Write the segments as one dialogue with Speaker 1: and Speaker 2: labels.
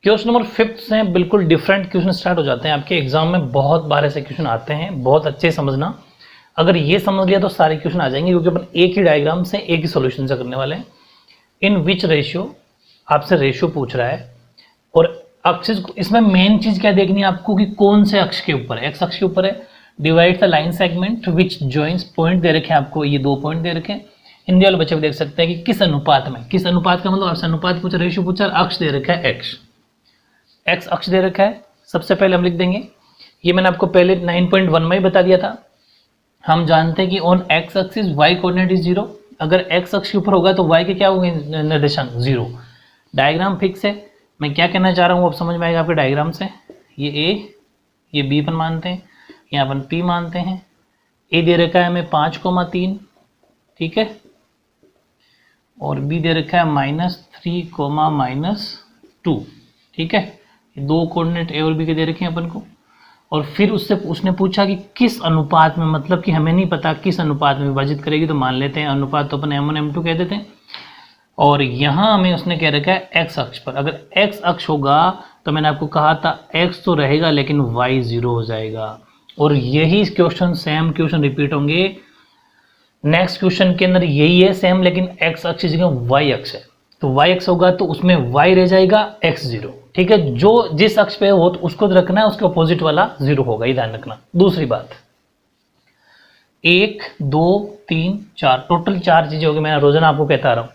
Speaker 1: Question number 5 से बिल्कुल different question start हो जाते हैं आपके एग्जाम में। बहुत बार ऐसे क्वेश्चन आते हैं, बहुत अच्छे समझना। अगर ये समझ लिया तो सारे क्वेश्चन आ जाएंगे, क्योंकि अपन एक ही डायग्राम से एक ही सॉल्यूशन से करने वाले हैं। इन विच रेशियो, आपसे रेशियो पूछ रहा है और अक्सिस, इसमें मेन चीज क्या देखनी है आपको कि कौन से अक्ष के ऊपर है। एक्स अक्ष के ऊपर है। Divide the line segment which joins, point दे रखे हैं आपको, ये 2 पॉइंट दे रखे हैं। हिंदी वाले बच्चे भी देख सकते हैं कि किस अनुपात में, किस अनुपात का मतलब आपसे अनुपात पूछा, रेशियो पूछा, अक्ष दे रखा है एक्स, एक्स अक्ष दे रखा है। सबसे पहले हम लिख देंगे, ये मैंने आपको पहले 9.1 में ही बता दिया था। हम जानते हैं कि on x axis y coordinate is 0। अगर एक्स अक्ष के ऊपर होगा तो वाई के क्या होंगे निर्देशांक 0। डायग्राम फिक्स है। मैं क्या कहना चाह रहा हूँ अब समझ में आएगा आपके डायग्राम से। ये ए, ये बी अपन मानते हैं, यहाँ अपन पी मानते हैं। ए दे रखा है हमें 5,3, ठीक है, और बी दे रखा है -3, -2, ठीक है। 2 कोऑर्डिनेट ए और बी के दे रखे हैं अपन को। और फिर उससे उसने पूछा कि किस अनुपात में, मतलब कि हमें नहीं पता किस अनुपात में विभाजित करेगी, तो मान लेते हैं अनुपात तो अपन m1 m2 कह देते हैं। और यहाँ हमें उसने कह रखा है x अक्ष पर। अगर x अक्ष होगा तो मैंने आपको कहा था x तो रहेगा लेकिन y 0 हो जाएगा। और यही क्वेश्चन, सेम क्वेश्चन रिपीट होंगे नेक्स्ट क्वेश्चन के अंदर। यही है सेम, लेकिन x अक्ष की जगह y अक्ष है। तो y अक्ष होगा तो उसमें y रह जाएगा, x 0, ठीक है। जो जिस अक्ष पे हो तो उसको रखना है, उसके अपोजिट वाला 0 होगा, ये ध्यान रखना। दूसरी बात, 1 2 3 4 टोटल 4 चीजें होगी। मैं रोजाना आपको कहता आ रहा हूँ,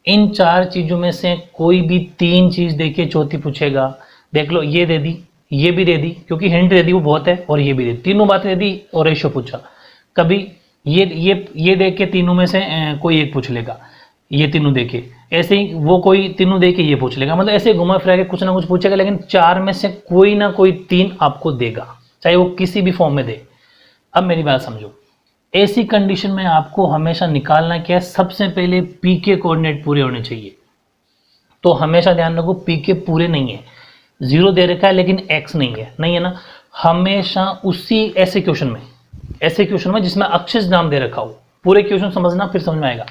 Speaker 1: इन 4 चीजों में से कोई भी 3 चीज देखिए, चौथी पूछेगा। देख लो, ये दे दी, ये भी दे दी, क्योंकि हिंट दे दी वो बहुत है, और ये भी दे दी, तीनों बातें दे दी और रेशियो पूछा। कभी ये देख के तीनों में से कोई एक पूछ लेगा, ये तीनों देखे, ऐसे ही वो कोई तीनों देखे ये पूछ लेगा, मतलब ऐसे घुमा फिरा के कुछ ना कुछ पूछेगा। लेकिन 4 में से कोई ना कोई 3 आपको देगा, चाहे वो किसी भी फॉर्म में दे। अब मेरी बात समझो, ऐसी कंडीशन में आपको हमेशा निकालना क्या है, सबसे पहले पी के कोऑर्डिनेट पूरे होने चाहिए। तो हमेशा ध्यान रखो, पी के पूरे नहीं है, 0 दे रखा है लेकिन एक्स नहीं है ना। हमेशा उसी ऐसे क्वेश्चन में जिसमें अक्षिस नाम दे रखा हो, पूरे क्वेश्चन समझना फिर समझ में आएगा।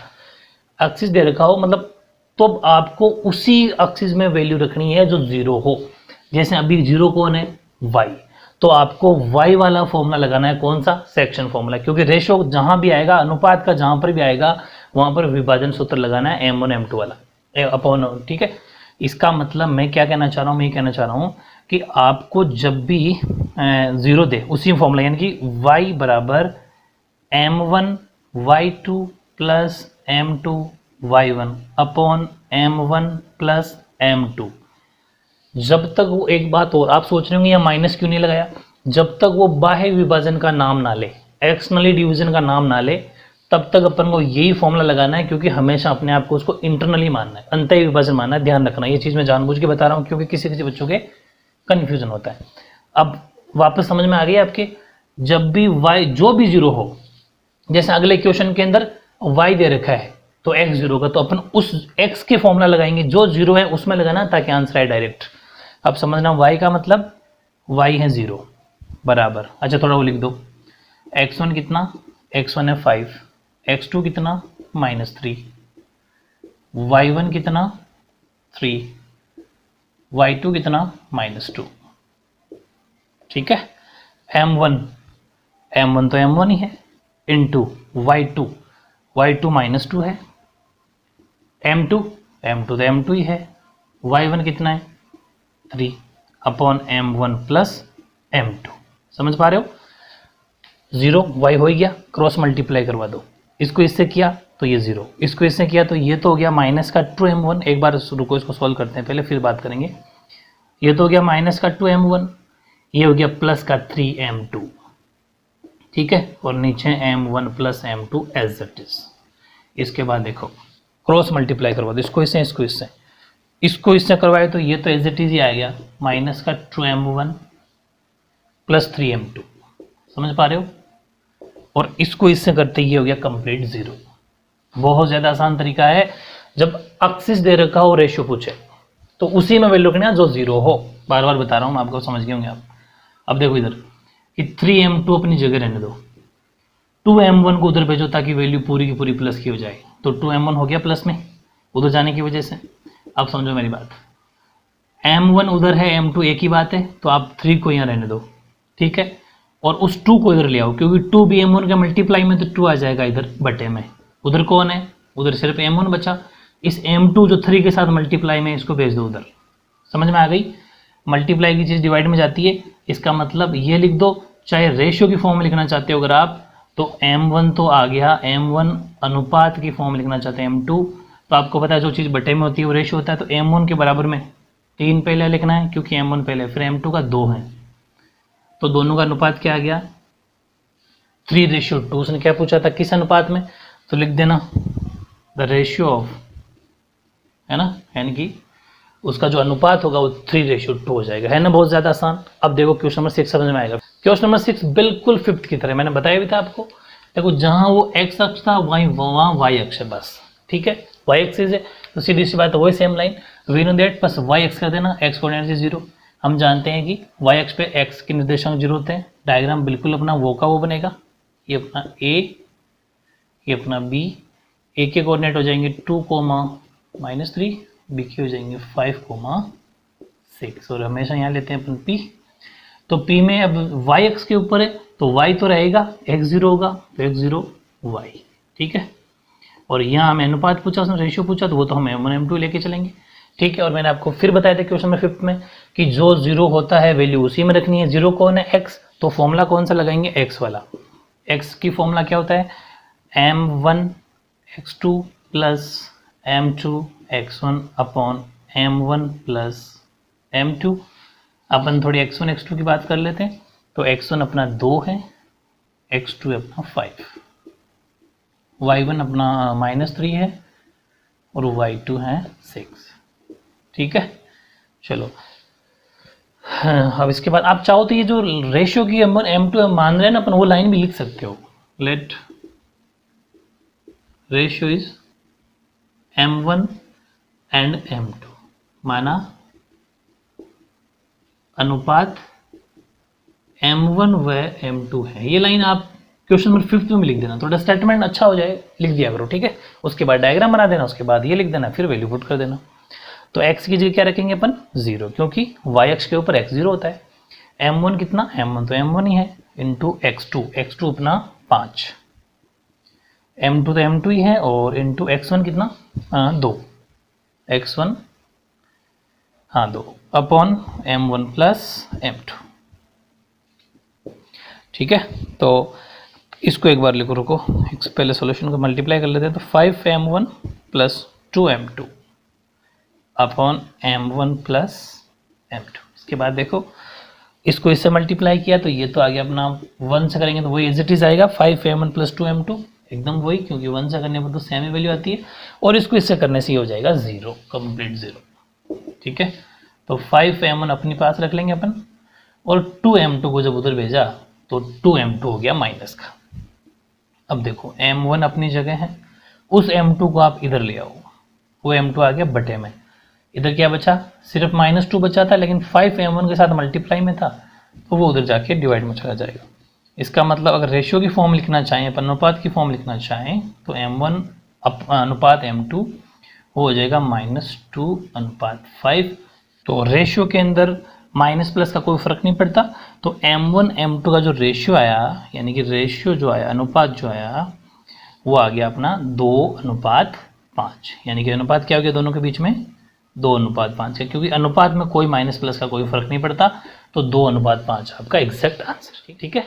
Speaker 1: एक्सिस दे रखा हो मतलब तो आपको उसी एक्सिस में वैल्यू रखनी है जो 0 हो। जैसे अभी 0 कौन है, y, तो आपको y वाला फॉर्मूला लगाना है। कौन सा, सेक्शन फॉर्मूला, क्योंकि रेशो जहां भी आएगा, अनुपात का जहां पर भी आएगा, वहां पर विभाजन सूत्र लगाना है m1 m2 वाला अपॉन, ठीक है। इसका मतलब मैं क्या कहना चाह रहा हूँ, मैं कहना चाह रहा हूँ कि आपको जब भी 0 दे, उसी फॉर्मूला, यानी कि y बराबर m1 y2 plus m2 y1 upon m1 plus m2। जब तक वो, एक बात और आप सोच रहे होंगे या माइनस क्यों नहीं लगाया, जब तक वो बाह्य विभाजन का नाम ना ले, एक्सटर्नली डिवीजन का नाम ना ले, तब तक अपन को यही फॉर्मूला लगाना है। क्योंकि हमेशा अपने आप को उसको इंटरनली मानना है, अंतः विभाजन मानना है, ध्यान रखना। ये चीज मैं जानबूझ के बता रहा हूँ क्योंकि किसी किसी बच्चों के कंफ्यूजन होता है। अब वापस समझ में आ गई आपके, जब भी y जो भी 0 हो, जैसे अगले क्वेश्चन के अंदर y दे रखा है तो x 0 का, तो अपन उस x के फॉर्मूला लगाएंगे जो 0 है उसमें लगाना, ताकि आंसर आए डायरेक्ट। अब समझना, y का मतलब y है 0 बराबर, अच्छा थोड़ा वो लिख दो, x1 कितना, x1 है 5, x2 कितना -3, y1 कितना 3, y2 कितना -2, ठीक है। m1 तो m1 ही है, इंटू y2 -2 है, m2 तो m2 ही है, y1 कितना है 3 अपॉन m1 प्लस m2। समझ पा रहे हो, 0 y हो गया, क्रॉस मल्टीप्लाई करवा दो, इसको इससे किया तो ये 0, इसको इससे किया तो ये तो हो गया माइनस का 2m1। एक बार रुको, इसको सॉल्व करते हैं पहले, फिर बात करेंगे। ये तो हो गया माइनस का 2m1, ये हो गया प्लस का 3m2, ठीक है, और नीचे m1 plus m2 as it is. इसके बाद देखो, क्रॉस मल्टीप्लाई करवा दो, इसको इससे, इसको इससे करवाए तो ये तो एज इट इज ही आ गया, माइनस का 2m1 प्लस 3m2। समझ पा रहे हो, और इसको इससे करते ये हो गया कंप्लीट 0। बहुत ज़्यादा आसान तरीका है। जब एक्सिस दे रखा हो, रेशियो पूछे, तो उसी में वैल्यू रखना जो 0 हो। बार बार बता रहा हूँ, आपको समझ गए होंगे आप। अब देखो इधर कि 3m2 अपनी जगह रहने दो, 2m1 को उधर भेजो ताकि वैल्यू पूरी की पूरी प्लस की हो जाए, तो 2m1 हो गया प्लस में उधर जाने की वजह से। अब समझो मेरी बात, M1 उधर है, M2 एक ही बात है, तो आप 3 को यहाँ रहने दो, ठीक है। और उस 2 को इधर ले आओ, क्योंकि 2 भी M1 का मल्टीप्लाई में, तो 2 आ जाएगा इधर बटे में। उधर कौन है, उधर सिर्फ M1 बचा। इस M2 जो 3 के साथ मल्टीप्लाई में, इसको भेज दो उधर। समझ में आ गई, मल्टीप्लाई की चीज़ डिवाइड में जाती है। इसका मतलब ये लिख दो, चाहे रेशियो की फॉर्म में लिखना चाहते हो अगर आप, तो M1 तो आ गया, M1 अनुपात की फॉर्म में लिखना चाहते हैं M2, तो आपको पता है जो चीज़ बटे में होती है वो रेशियो होता है। तो M1 के बराबर में 3 पहले लिखना है, क्योंकि M1 पहले, फिर M2 का 2 है, तो दोनों का अनुपात क्या आ गया, 3:2। उसने क्या पूछा था, किस अनुपात में, तो लिख देना द रेशियो ऑफ, है ना, यानी कि उसका जो अनुपात होगा वो 3:2 हो जाएगा, है ना, बहुत ज़्यादा आसान। अब देखो क्वेश्चन नंबर 6 समझ में आएगा। क्वेश्चन नंबर 6 बिल्कुल 5th की तरह, मैंने बताया भी था आपको। देखो जहाँ वो x अक्ष था वहाँ y अक्ष है बस, ठीक है, y एक्सिस है, तो सीधी सी बात है वही same line, we know that, बस y एक्स कर देना, x कोऑर्डिनेट 0। हम जानते हैं कि y अक्ष पे x के निर्देशांक 0 होते हैं। डायग्राम बिल्कुल अपना वो का वो बनेगा, ये अपना a, ये अपना b, a के कोऑर्डिनेट हो जाएंगे 2, -3, b के हो जाएंगे 5, 6, और हमेशा यहाँ लेते हैं अपन p। तो p में अब y अक्ष के ऊपर है, तो y तो रहेगा, x0 होगा, तो x0 y, ठीक है। और यहाँ हमें अनुपात पूछा, उसने रेशियो पूछा, तो वो तो हम M1 M2 लेके चलेंगे, ठीक है। और मैंने आपको फिर बताया था क्वेश्चन नंबर 5 में कि जो 0 होता है वैल्यू उसी में रखनी है। 0 कौन है, x, तो फॉर्मूला कौन सा लगाएंगे, x वाला। x की फॉर्मूला क्या होता है, M1 x2 plus M2 x1 upon M1 plus M2। अपन थोड़ी x1 x2 की बात कर लेते हैं। तो x1 अपना 2 है, x2 अपना 5, y1 अपना -3 है, और y2 है 6, ठीक है। चलो अब इसके बाद आप चाहो तो ये जो रेशियो की M1 M2 मान रहे हैं ना अपन, वो लाइन भी लिख सकते हो। Late ratio is M1 and M2, माना अनुपात M1 व M2 है। ये लाइन आप क्वेश्चन नंबर 5 में लिख देना, थोड़ा स्टेटमेंट अच्छा हो जाए, लिख दिया करो, ठीक है। उसके बाद डायग्राम बना देना, उसके बाद ये लिख देना, फिर वैल्यू पुट कर देना। तो x की जगह क्या रखेंगे अपन, 0, क्योंकि y अक्ष के ऊपर x0 होता है। M1 कितना, M1 तो M1 ही है, इंटू x2, x2 अपना 5, M2 तो M2 ही है, और इंटू x1 कितना 2, x1 2, upon M1 plus M2, ठीक है। तो इसको एक बार लिखो, रुको, पहले सॉल्यूशन को मल्टीप्लाई कर लेते हैं। तो 5M1 plus 2M2 upon M1 plus M2। इसके बाद देखो इसको इससे मल्टीप्लाई किया, तो ये तो आ गया अपना 1 से करेंगे तो वही एज इट इज आएगा, 5M1 प्लस 2M2, एकदम वही, क्योंकि 1 से करने पर तो सेम ही वैल्यू आती है। और इसको इससे करने से ही हो जाएगा 0, कंप्लीट 0, ठीक है। तो 5M1 अपने पास रख लेंगे अपन, और 2M2 को जब उधर भेजा तो 2M2 हो गया माइनस का। अब देखो M1 अपनी जगह है, उस M2 को आप इधर ले आओ, वो M2 आ गया बटे में, इधर क्या बचा, सिर्फ -2 बचा था, लेकिन 5M1 के साथ मल्टीप्लाई में था, तो वो उधर जाके डिवाइड में चला जाएगा। इसका मतलब अगर रेशियो की फॉर्म लिखना चाहें, अपन अनुपात की फॉर्म लिखना चाहें, तो M1 अनुपात M2 हो जाएगा -2:5। तो रेशियो के अंदर माइनस प्लस का कोई फर्क नहीं पड़ता। तो M1 M2 का जो रेशियो आया, यानी कि रेशियो जो आया, अनुपात जो आया, वो आ गया अपना 2:5, यानी कि अनुपात क्या हो गया दोनों के बीच में, 2:5 है, क्योंकि अनुपात में कोई माइनस प्लस का कोई फर्क नहीं पड़ता। तो 2:5 आपका एग्जैक्ट आंसर, ठीक है।